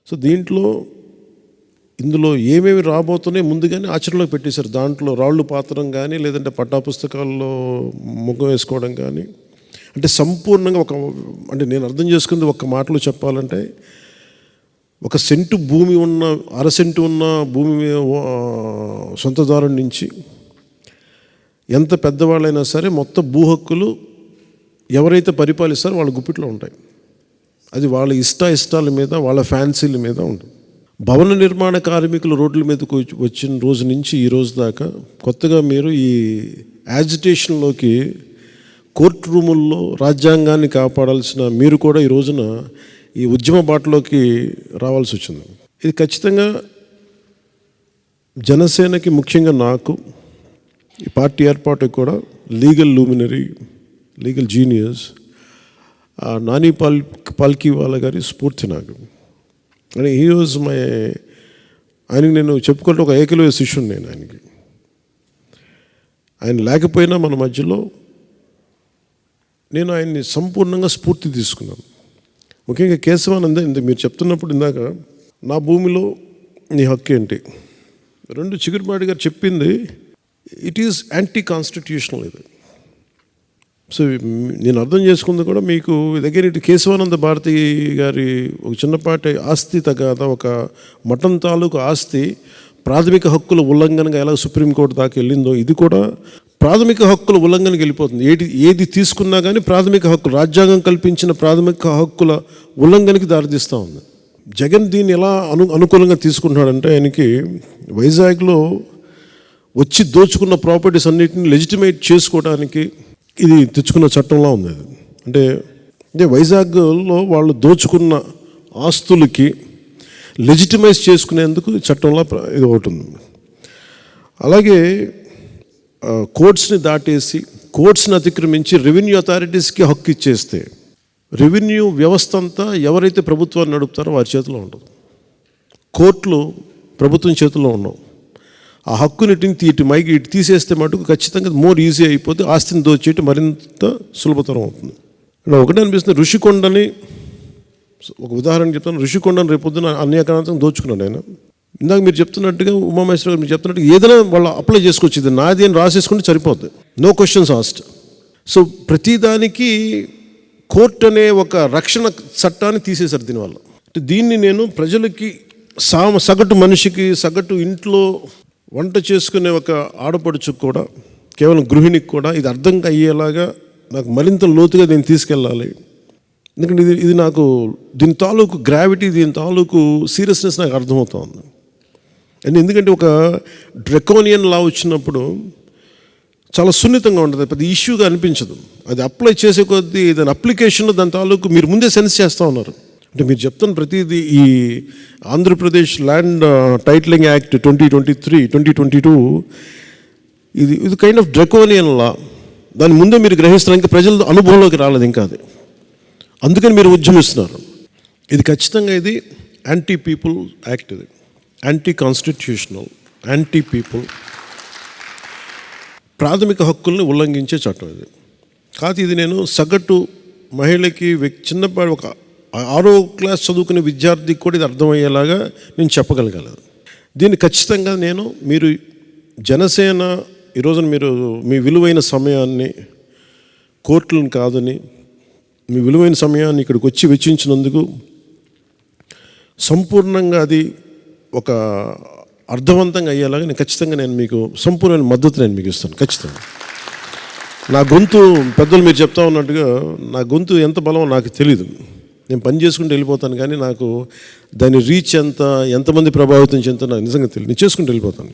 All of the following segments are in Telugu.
సో ఇందులో ఏమేమి రాబోతున్నాయి ముందుగానే ఆచరణలో పెట్టేశారు. దాంట్లో రాళ్ళు పాతడం కానీ, లేదంటే పట్టా పుస్తకాల్లో ముఖం వేసుకోవడం కానీ, అంటే సంపూర్ణంగా అంటే నేను అర్థం చేసుకుంది ఒక్క మాటలో చెప్పాలంటే, 1 సెంటు భూమి ఉన్న, 1/2 సెంటు ఉన్న భూమి సొంతదారు నుంచి ఎంత పెద్దవాళ్ళైనా సరే మొత్తం భూ హక్కులు ఎవరైతే పరిపాలిస్తారో వాళ్ళ గుప్పిట్లో ఉంటాయి. అది వాళ్ళ ఇష్టాల మీద, వాళ్ళ ఫ్యాన్సీల మీద ఉంటుంది. భవన నిర్మాణ కార్మికులు రోడ్ల మీదకు వచ్చిన రోజు నుంచి ఈ రోజు దాకా కొత్తగా మీరు ఈ యాజిటేషన్లోకి, కోర్టు రూముల్లో రాజ్యాంగాన్ని కాపాడాల్సిన మీరు కూడా ఈ రోజున ఈ ఉద్యమ బాటలోకి రావాల్సి వచ్చింది. ఇది ఖచ్చితంగా జనసేనకి, ముఖ్యంగా నాకు, ఈ పార్టీ ఏర్పాటుకి కూడా legal luminary, legal genius Nani Palkhivala గారి స్ఫూర్తి నాకు. అని ఈ రోజు ఆయనకి నేను చెప్పుకుంటే ఒక ఏకలవ్య శిష్యుడు నేను ఆయనకి. ఆయన లేకపోయినా మన మధ్యలో నేను ఆయన్ని సంపూర్ణంగా స్ఫూర్తి తీసుకున్నాను. ముఖ్యంగా కేశవానంద మీరు చెప్తున్నప్పుడు ఇందాక నా భూమిలో నీ హక్కు ఏంటి, 2 చిగురుమాడి గారు చెప్పింది ఇట్ ఈజ్ యాంటీ కాన్స్టిట్యూషనల్. ఇది సో నేను అర్థం చేసుకుంది కూడా మీకు దగ్గర ఇటు కేశవానంద భారతి గారి ఒక చిన్నపాటి ఆస్తి తగాద, ఒక మఠం తాలూకు ఆస్తి ప్రాథమిక హక్కుల ఉల్లంఘనగా ఎలా సుప్రీంకోర్టు దాకా వెళ్ళిందో, ఇది కూడా ప్రాథమిక హక్కుల ఉల్లంఘనకి వెళ్ళిపోతుంది. ఏది తీసుకున్నా కానీ ప్రాథమిక హక్కులు, రాజ్యాంగం కల్పించిన ప్రాథమిక హక్కుల ఉల్లంఘనకి దారితీస్తూ ఉంది. జగన్ దీన్ని ఎలా అనుకూలంగా తీసుకుంటున్నాడంటే, ఆయనకి వైజాగ్లో వచ్చి దోచుకున్న ప్రాపర్టీస్ అన్నిటిని లెజిటిమేట్ చేసుకోవడానికి ఇది తెచ్చుకున్న చట్టంలా ఉంది. అంటే వైజాగ్లో వాళ్ళు దోచుకున్న ఆస్తులకి లెజిటిమైజ్ చేసుకునేందుకు చట్టంలో ఇది ఒకటి ఉంది. అలాగే కోర్ట్స్ని దాటేసి, కోర్ట్స్ని అతిక్రమించి రెవెన్యూ అథారిటీస్కి హక్కు ఇచ్చేస్తే, రెవెన్యూ వ్యవస్థ అంతా ఎవరైతే ప్రభుత్వాన్ని నడుపుతారో వారి చేతిలో ఉండదు. కోర్టులు ప్రభుత్వం చేతిలో ఉండవు. ఆ హక్కుని ఇటు తీసేస్తే మటుకు ఖచ్చితంగా మోర్ ఈజీ అయిపోతే ఆస్తిని దోచేయటం మరింత సులభతరం అవుతుంది. ఇక్కడ ఒకటే అనిపిస్తుంది, ఋషికొండని ఒక ఉదాహరణ చెప్తాను. ఋషికొండని రేపొద్దున అన్యాక్రాంతం దోచుకున్నాడు ఆయన. ఇందాక మీరు చెప్తున్నట్టుగా, ఉమామహేశ్వర గారు మీరు చెప్తున్నట్టుగా ఏదైనా వాళ్ళు అప్లై చేసుకోవచ్చు. ఇది నాది అని రాసేసుకుంటే సరిపోద్ది, నో క్వశ్చన్స్ ఆస్క్డ్. సో ప్రతిదానికి కోర్టు అనే ఒక రక్షణ చట్టాన్ని తీసేశారు దీనివల్ల. అంటే దీన్ని నేను ప్రజలకి, సగటు మనిషికి, సగటు ఇంట్లో వంట చేసుకునే ఒక ఆడపడుచుకు కూడా, కేవలం గృహిణికి కూడా ఇది అర్థం అయ్యేలాగా నాకు మరింత లోతుగా దీన్ని తీసుకెళ్ళాలి. ఎందుకంటే ఇది నాకు దీని తాలూకు గ్రావిటీ, దీని తాలూకు సీరియస్నెస్ నాకు అర్థమవుతుంది. అండ్ ఎందుకంటే ఒక డ్రెకోనియన్ లా వచ్చినప్పుడు చాలా సున్నితంగా ఉంటుంది, పెద్ద ఇష్యూగా అనిపించదు. అది అప్లై చేసే కొద్దీ దాని అప్లికేషన్లో దాని తాలూకు మీరు ముందే సెన్స్ చేస్తూ ఉన్నారు. అంటే మీరు చెప్తున్న ప్రతిదీ ఈ ఆంధ్రప్రదేశ్ ల్యాండ్ టైటిలింగ్ యాక్ట్ 2022 ఇది కైండ్ ఆఫ్ డ్రెకోనియన్ లా. దాని ముందే మీరు గ్రహిస్తున్నారు, ఇంకా ప్రజల అనుభవంలోకి రాలేదు ఇంకా అది. అందుకని మీరు ఉద్యమిస్తున్నారు. ఇది ఖచ్చితంగా ఇది యాంటీ పీపుల్ యాక్ట్, ఇది యాంటీ కాన్స్టిట్యూషనల్, యాంటీ పీపుల్, ప్రాథమిక హక్కుల్ని ఉల్లంఘించే చట్టం ఇది కాదు. ఇది నేను సగటు మహిళకి, చిన్నపాటి ఒక 6వ క్లాస్ చదువుకునే విద్యార్థికి కూడా ఇది అర్థమయ్యేలాగా నేను చెప్పగలగలను. దీన్ని ఖచ్చితంగా మీరు జనసేన ఈరోజున మీరు మీ విలువైన సమయాన్ని, కోర్టులను కాదని మీ విలువైన సమయాన్ని ఇక్కడికి వచ్చి వెచ్చించినందుకు సంపూర్ణంగా అది ఒక అర్థవంతంగా అయ్యేలాగా నేను మీకు సంపూర్ణమైన మద్దతు నేను మీకు ఇస్తాను. ఖచ్చితంగా నా గొంతు, పెద్దలు మీరు చెప్తా ఉన్నట్టుగా నా గొంతు ఎంత బలమో నాకు తెలీదు. నేను పని చేసుకుంటూ వెళ్ళిపోతాను, కానీ నాకు దాని రీచ్ ఎంతమంది ప్రభావితం చెందుతా నాకు నిజంగా తెలియదు. నేను చేసుకుంటూ వెళ్ళిపోతాను.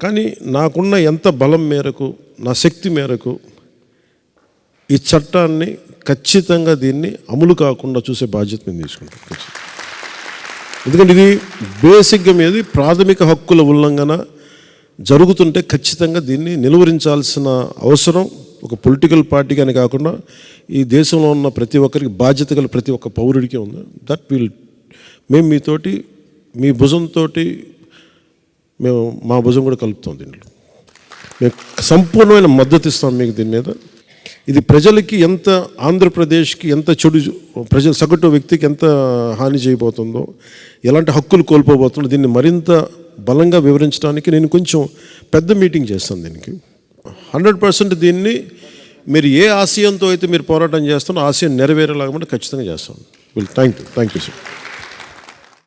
కానీ నాకున్న ఎంత బలం మేరకు, నా శక్తి మేరకు ఈ చట్టాన్ని ఖచ్చితంగా దీన్ని అమలు కాకుండా చూసే బాధ్యత నేను తీసుకుంటాను. ఎందుకంటే ఇది బేసిక్గా మీది ప్రాథమిక హక్కుల ఉల్లంఘన జరుగుతుంటే ఖచ్చితంగా దీన్ని నిలువరించాల్సిన అవసరం ఒక పొలిటికల్ పార్టీగానే కాకుండా ఈ దేశంలో ఉన్న ప్రతి ఒక్కరికి, బాధ్యత గల ప్రతి ఒక్క పౌరుడికి ఉంది. మేము మీతోటి, మీ భుజంతో మా భుజం కూడా కలుపుతాం. దీంట్లో మేము సంపూర్ణమైన మద్దతు ఇస్తాం మీకు దీని మీద. ఇది ప్రజలకి ఎంత, ఆంధ్రప్రదేశ్కి ఎంత చెడు, ప్రజల సగటు వ్యక్తికి ఎంత హాని చేయబోతుందో, ఎలాంటి హక్కులు కోల్పోబోతుందో దీన్ని మరింత బలంగా వివరించడానికి నేను కొంచెం పెద్ద మీటింగ్ చేస్తాను. దీనికి 100% దీన్ని మీరు ఏ ఆశయంతో అయితే మీరు పోరాటం చేస్తారో ఆశయం నెరవేరేలాగా ఖచ్చితంగా చేస్తాను. Thank you sir.